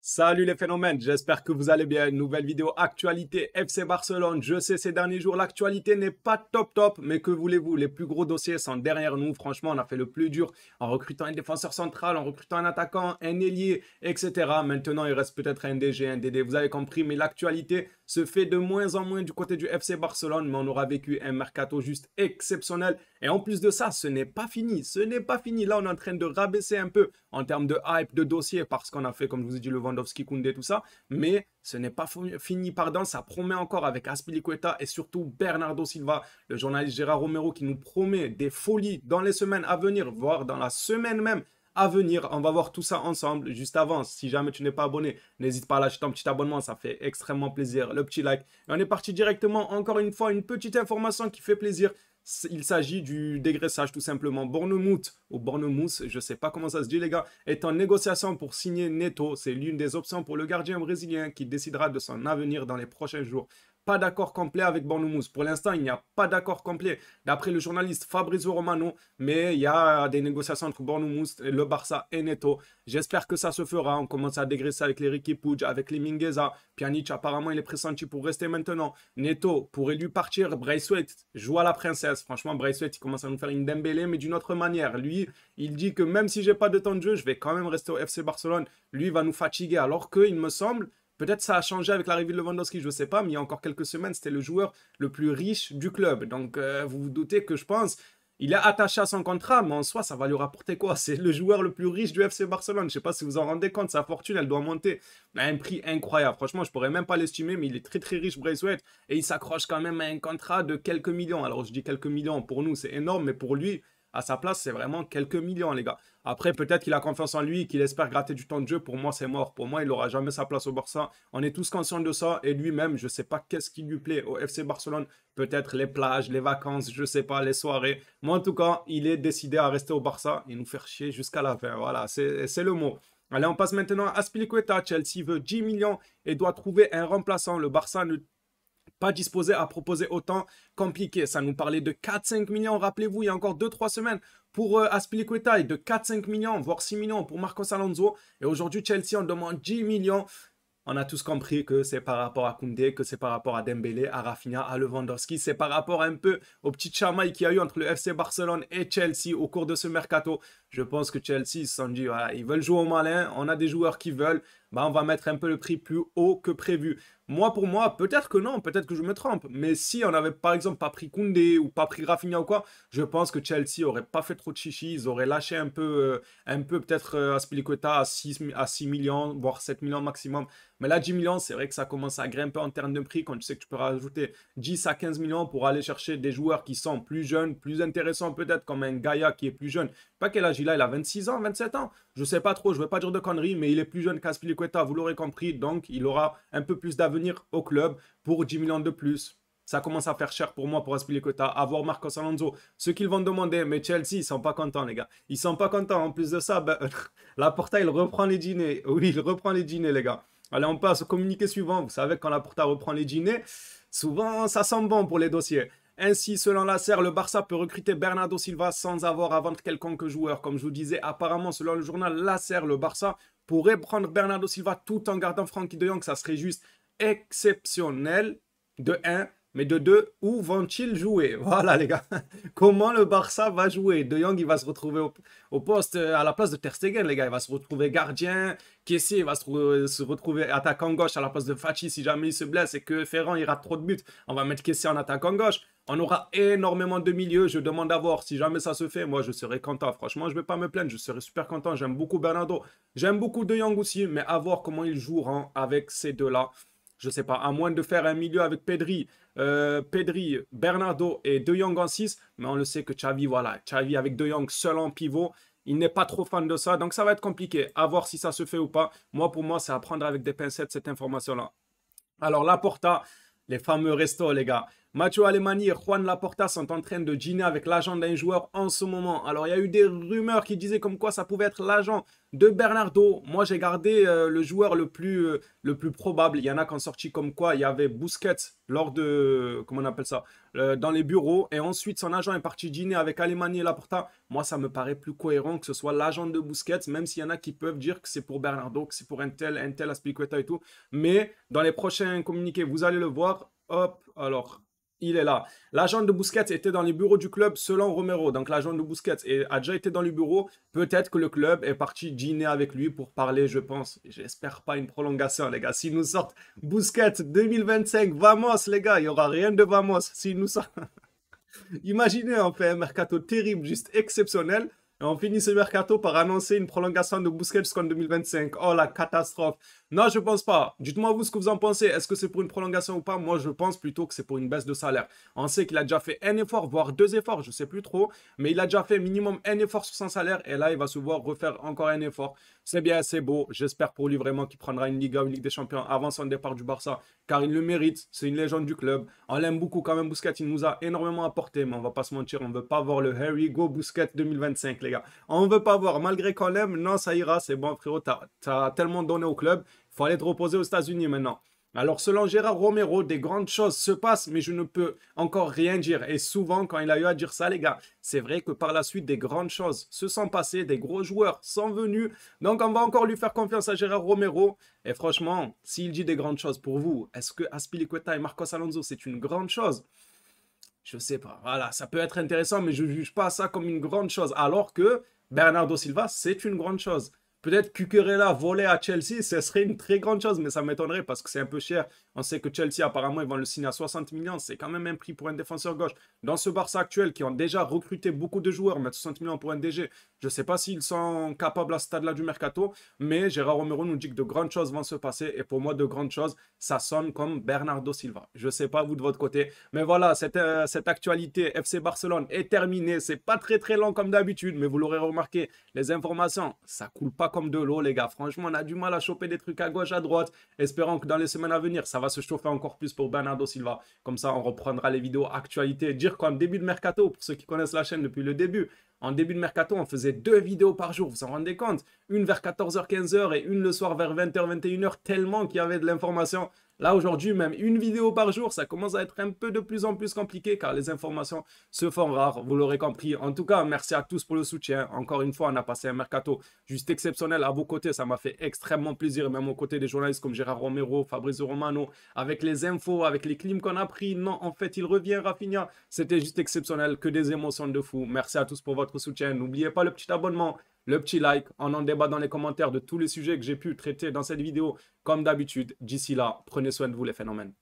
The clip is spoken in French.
Salut les phénomènes, j'espère que vous allez bien. Nouvelle vidéo actualité FC Barcelone. Je sais ces derniers jours l'actualité n'est pas top, mais que voulez-vous, les plus gros dossiers sont derrière nous. Franchement, on a fait le plus dur en recrutant un défenseur central, en recrutant un attaquant, un ailier, etc. Maintenant, il reste peut-être un DG, un DD, vous avez compris, mais l'actualité se fait de moins en moins du côté du FC Barcelone, mais on aura vécu un mercato juste exceptionnel. Et en plus de ça, ce n'est pas fini, ce n'est pas fini. Là, on est en train de rabaisser un peu en termes de hype, de dossier, parce qu'on a fait, comme je vous ai dit, le Lewandowski, Koundé, tout ça. Mais ce n'est pas fini, pardon. Ça promet encore avec Azpilicueta et surtout Bernardo Silva, le journaliste Gérard Romero, qui nous promet des folies dans les semaines à venir, voire dans la semaine même à venir. On va voir tout ça ensemble. Juste avant, si jamais tu n'es pas abonné, n'hésite pas à lâcher ton petit abonnement, ça fait extrêmement plaisir. Le petit like. Et on est parti directement, encore une fois, une petite information qui fait plaisir. Il s'agit du dégraissage tout simplement. Bournemouth, ou Bournemouth, je ne sais pas comment ça se dit les gars, est en négociation pour signer Neto. C'est l'une des options pour le gardien brésilien qui décidera de son avenir dans les prochains jours. Pas d'accord complet avec Bournemouth. Pour l'instant, il n'y a pas d'accord complet d'après le journaliste Fabrizio Romano, mais il y a des négociations entre Bournemouth, le Barça et Neto. J'espère que ça se fera. On commence à dégraisser avec les Riqui Puig, avec les Mingueza. Pjanic, apparemment, il est pressenti pour rester maintenant. Neto pourrait lui partir. Braithwaite joue à la princesse. Franchement, Braithwaite, il commence à nous faire une Dembélé, mais d'une autre manière. Lui, il dit que même si j'ai pas de temps de jeu, je vais quand même rester au FC Barcelone. Lui, il va nous fatiguer. Alors que, il me semble, peut-être ça a changé avec l'arrivée de Lewandowski, je ne sais pas, mais il y a encore quelques semaines, c'était le joueur le plus riche du club. Donc, vous vous doutez que je pense, il est attaché à son contrat, mais en soi, ça va lui rapporter quoi? C'est le joueur le plus riche du FC Barcelone. Je ne sais pas si vous en rendez compte, sa fortune, elle doit monter à un prix incroyable. Franchement, je ne pourrais même pas l'estimer, mais il est très très riche, Braithwaite, et il s'accroche quand même à un contrat de quelques millions. Alors, je dis quelques millions, pour nous, c'est énorme, mais pour lui, à sa place, c'est vraiment quelques millions, les gars. Après, peut-être qu'il a confiance en lui, qu'il espère gratter du temps de jeu. Pour moi, c'est mort. Pour moi, il n'aura jamais sa place au Barça. On est tous conscients de ça. Et lui-même, je ne sais pas qu'est-ce qui lui plaît au FC Barcelone. Peut-être les plages, les vacances, je ne sais pas, les soirées. Mais en tout cas, il est décidé à rester au Barça et nous faire chier jusqu'à la fin. Voilà, c'est le mot. Allez, on passe maintenant à Azpilicueta. Chelsea veut 10 millions et doit trouver un remplaçant. Le Barça ne pas disposé à proposer autant, compliqué. Ça nous parlait de 4-5 millions, rappelez-vous, il y a encore 2-3 semaines pour Azpilicueta et de 4-5 millions, voire 6 millions pour Marcos Alonso. Et aujourd'hui, Chelsea, on demande 10 millions. On a tous compris que c'est par rapport à Koundé, que c'est par rapport à Dembélé, à Rafinha, à Lewandowski. C'est par rapport un peu au petit chamaille qu'il y a eu entre le FC Barcelone et Chelsea au cours de ce mercato. Je pense que Chelsea se sont dit, voilà, ils veulent jouer au malin, on a des joueurs qui veulent, bah on va mettre un peu le prix plus haut que prévu. Moi, pour moi, peut-être que non, peut-être que je me trompe. Mais si on avait par exemple pas pris Koundé ou pas pris Rafinha ou quoi, je pense que Chelsea aurait pas fait trop de chichi. Ils auraient lâché un peu peut-être Azpilicueta à 6 millions, voire 7 millions maximum. Mais là, 10 millions, c'est vrai que ça commence à grimper en termes de prix quand tu sais que tu peux rajouter 10 à 15 millions pour aller chercher des joueurs qui sont plus jeunes, plus intéressants peut-être, comme un Gaïa qui est plus jeune. Pas quel âge il a 26 ans, 27 ans. Je sais pas trop, je ne vais pas dire de conneries, mais il est plus jeune qu'Azpilicueta, vous l'aurez compris. Donc, il aura un peu plus d'avenir au club pour 10 millions de plus. Ça commence à faire cher pour moi, pour Azpilicueta, avoir Marcos Alonso. Ce qu'ils vont demander, mais Chelsea, ils sont pas contents, les gars. Ils sont pas contents. En plus de ça, ben, Laporta, il reprend les dîners. Oui, il reprend les dîners, les gars. Allez, on passe au communiqué suivant. Vous savez, quand Laporta reprend les dîners, souvent, ça sent bon pour les dossiers. Ainsi, selon la SER, le Barça peut recruter Bernardo Silva sans avoir à vendre quelconque joueur. Comme je vous disais, apparemment, selon le journal La SER, le Barça pourrait prendre Bernardo Silva tout en gardant Frenkie de Jong. Ça serait juste exceptionnel, de 1, mais de 2, où vont-ils jouer? Voilà les gars, comment le Barça va jouer? De Jong, il va se retrouver au poste, à la place de Ter Stegen, les gars, il va se retrouver gardien, Kessie, il va se retrouver attaquant gauche à la place de Fati si jamais il se blesse et que Ferran il rate trop de buts, on va mettre Kessie en attaquant gauche. On aura énormément de milieux, je demande à voir, si jamais ça se fait, moi je serai content, franchement je ne vais pas me plaindre, je serai super content, j'aime beaucoup Bernardo, j'aime beaucoup De Jong aussi, mais à voir comment ils joueront avec ces deux-là. Je sais pas, à moins de faire un milieu avec Pedri, Bernardo et De Jong en 6, mais on le sait que Xavi, voilà, Xavi avec De Jong seul en pivot, il n'est pas trop fan de ça, donc ça va être compliqué, à voir si ça se fait ou pas. Moi, pour moi, c'est à prendre avec des pincettes cette information-là. Alors, Laporta, les fameux restos, les gars. Matteo Alemany et Juan Laporta sont en train de dîner avec l'agent d'un joueur en ce moment. Alors, il y a eu des rumeurs qui disaient comme quoi ça pouvait être l'agent de Bernardo. Moi, j'ai gardé le joueur le plus probable. Il y en a qui ont sorti comme quoi il y avait Busquets lors de, comment on appelle ça, dans les bureaux. Et ensuite, son agent est parti dîner avec Alemany et Laporta. Moi, ça me paraît plus cohérent que ce soit l'agent de Busquets, même s'il y en a qui peuvent dire que c'est pour Bernardo, que c'est pour un tel Azpilicueta et tout. Mais dans les prochains communiqués, vous allez le voir. Hop, alors, il est là. L'agent de Busquets était dans les bureaux du club selon Romero. Donc l'agent de Busquets a déjà été dans les bureaux. Peut-être que le club est parti dîner avec lui pour parler, je pense. J'espère pas une prolongation, les gars. S'ils nous sortent Busquets 2025, vamos, les gars. Il n'y aura rien de vamos. S'ils nous sortent... Imaginez, on fait un mercato terrible, juste exceptionnel. Et on finit ce mercato par annoncer une prolongation de Busquets jusqu'en 2025. Oh, la catastrophe. Non, je pense pas. Dites-moi vous ce que vous en pensez. Est-ce que c'est pour une prolongation ou pas? Moi, je pense plutôt que c'est pour une baisse de salaire. On sait qu'il a déjà fait un effort, voire deux efforts, je sais plus trop. Mais il a déjà fait minimum un effort sur son salaire. Et là, il va se voir refaire encore un effort. C'est bien, c'est beau. J'espère pour lui vraiment qu'il prendra une Liga ou une Ligue des Champions avant son départ du Barça. Car il le mérite. C'est une légende du club. On l'aime beaucoup quand même, Busquets. Il nous a énormément apporté. Mais on va pas se mentir, on ne veut pas voir le Harry Go Busquets 2025, les gars. On ne veut pas voir. Malgré qu'on l'aime, non, ça ira. C'est bon, frérot. T'as tellement donné au club. Il faut aller te reposer aux États-Unis maintenant. Alors, selon Gérard Romero, des grandes choses se passent, mais je ne peux encore rien dire. Et souvent, quand il a eu à dire ça, les gars, c'est vrai que par la suite, des grandes choses se sont passées, des gros joueurs sont venus. Donc, on va encore lui faire confiance à Gérard Romero. Et franchement, s'il dit des grandes choses pour vous, est-ce que Azpilicueta et Marcos Alonso, c'est une grande chose? Je sais pas. Voilà, ça peut être intéressant, mais je ne juge pas ça comme une grande chose. Alors que Bernardo Silva, c'est une grande chose. Peut-être Cucurella voler à Chelsea, ce serait une très grande chose, mais ça m'étonnerait parce que c'est un peu cher. On sait que Chelsea, apparemment, ils vont le signer à 60 millions. C'est quand même un prix pour un défenseur gauche. Dans ce Barça actuel, qui ont déjà recruté beaucoup de joueurs, mettre 60 millions pour un DG, je ne sais pas s'ils sont capables à ce stade-là du mercato, mais Gérard Romero nous dit que de grandes choses vont se passer. Et pour moi, de grandes choses, ça sonne comme Bernardo Silva. Je ne sais pas, vous de votre côté. Mais voilà, cette actualité FC Barcelone est terminée. C'est pas très très long comme d'habitude, mais vous l'aurez remarqué, les informations, ça coule pas comme de l'eau, les gars. Franchement, on a du mal à choper des trucs à gauche, à droite. Espérons que dans les semaines à venir, ça va se chauffer encore plus pour Bernardo Silva. Comme ça, on reprendra les vidéos actualité. Dire qu'en début de mercato, pour ceux qui connaissent la chaîne depuis le début, en début de mercato, on faisait 2 vidéos par jour, vous en rendez compte? Une vers 14h, 15h et une le soir vers 20h, 21h, tellement qu'il y avait de l'information. Là, aujourd'hui, même une vidéo par jour, ça commence à être un peu de plus en plus compliqué car les informations se font rares, vous l'aurez compris. En tout cas, merci à tous pour le soutien. Encore une fois, on a passé un mercato juste exceptionnel à vos côtés. Ça m'a fait extrêmement plaisir, même aux côtés des journalistes comme Gérard Romero, Fabrizio Romano, avec les infos, avec les clims qu'on a pris. Non, en fait, il revient, Rafinha. C'était juste exceptionnel, que des émotions de fou. Merci à tous pour votre soutien. N'oubliez pas le petit abonnement, le petit like. On en débat dans les commentaires de tous les sujets que j'ai pu traiter dans cette vidéo, comme d'habitude. D'ici là, prenez soin de vous, les phénomènes.